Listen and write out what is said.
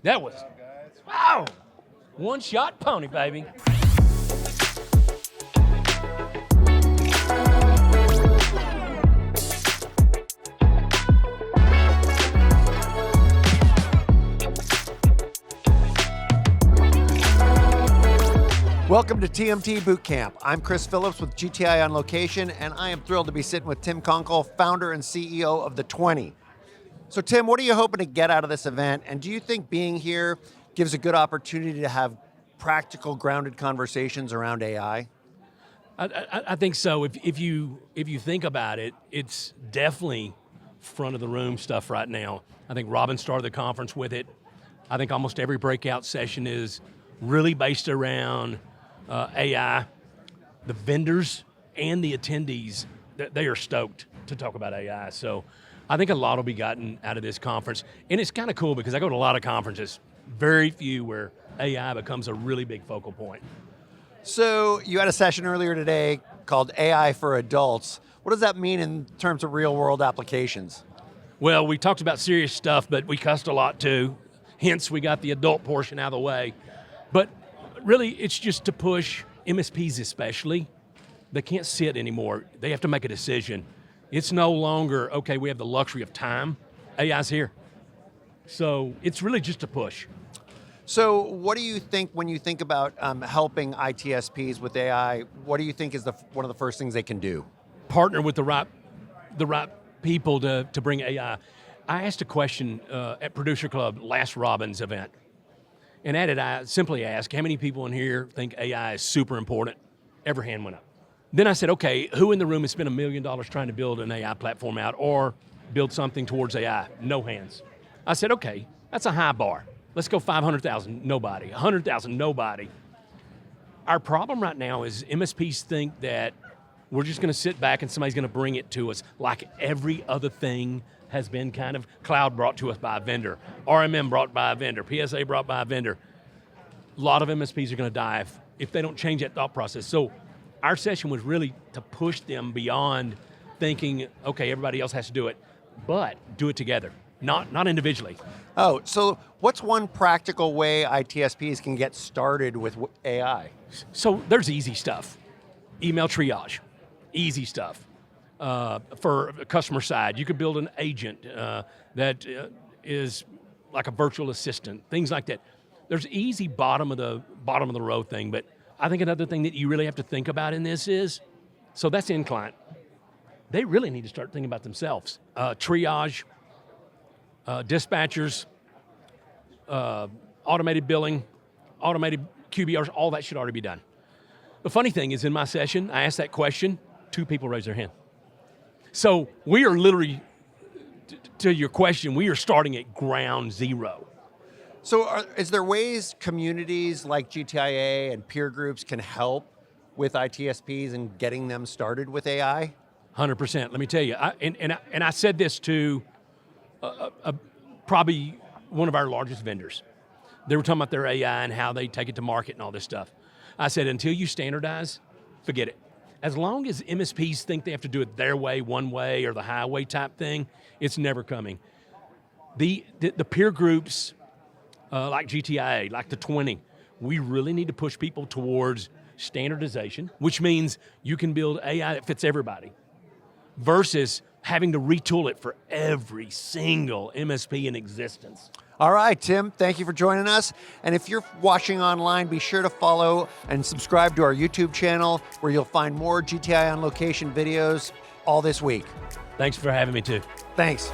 That was, wow, one-shot pony, baby. Welcome to TMT Boot Camp. I'm Chris Phillips with GTI on Location, and I am thrilled to be sitting with Tim Conkle, founder and CEO of the 20. So Tim, what are you hoping to get out of this event? And do you think being here gives a good opportunity to have practical, grounded conversations around AI? I think so. If you think about it, it's definitely front of the room stuff right now. I think Robin started the conference with it. I think almost every breakout session is really based around AI. The vendors and the attendees, they are stoked to talk about AI. So I think a lot will be gotten out of this conference. And it's kind of cool because I go to a lot of conferences, very few where AI becomes a really big focal point. So you had a session earlier today called AI for Adults. What does that mean in terms of real world applications? Well, we talked about serious stuff, but we cussed a lot too. Hence, we got the adult portion out of the way. But really, it's just to push MSPs especially. They can't sit anymore. They have to make a decision. It's no longer, okay, we have the luxury of time. AI's here. So it's really just a push. So what do you think when you think about helping ITSPs with AI, what do you think is one of the first things they can do? Partner with the right people to bring AI. I asked a question at Producer Club last Robin's event. And at it, I simply asked, how many people in here think AI is super important? Every hand went up. Then I said, okay, who in the room has spent $1 million trying to build an AI platform out or build something towards AI? No hands. I said, okay, that's a high bar. Let's go 500,000, nobody. 100,000, nobody. Our problem right now is MSPs think that we're just gonna sit back and somebody's gonna bring it to us like every other thing has been kind of cloud brought to us by a vendor, RMM brought by a vendor, PSA brought by a vendor. A lot of MSPs are going to die if they don't change that thought process. So our session was really to push them beyond thinking, okay, everybody else has to do it, but do it together, not individually. Oh, so what's one practical way ITSPs can get started with AI? So there's easy stuff. Email triage, easy stuff. For customer side, you could build an agent that is like a virtual assistant, things like that. There's easy bottom of the row thing, but I think another thing that you really have to think about in this is, so that's end client. They really need to start thinking about themselves. Triage, dispatchers, automated billing, automated QBRs, all that should already be done. The funny thing is in my session, I asked that question, 2 people raised their hand. So we are literally, to your question, we are starting at ground zero. So is there ways communities like GTIA and peer groups can help with ITSPs and getting them started with AI? 100%, let me tell you. I said this to probably one of our largest vendors. They were talking about their AI and how they take it to market and all this stuff. I said, until you standardize, forget it. As long as MSPs think they have to do it their way, one way, or the highway type thing, it's never coming. The peer groups, like GTIA, like the 20, we really need to push people towards standardization, which means you can build AI that fits everybody, versus having to retool it for every single MSP in existence. All right, Tim, thank you for joining us. And if you're watching online, be sure to follow and subscribe to our YouTube channel where you'll find more GTI on Location videos all this week. Thanks for having me too. Thanks.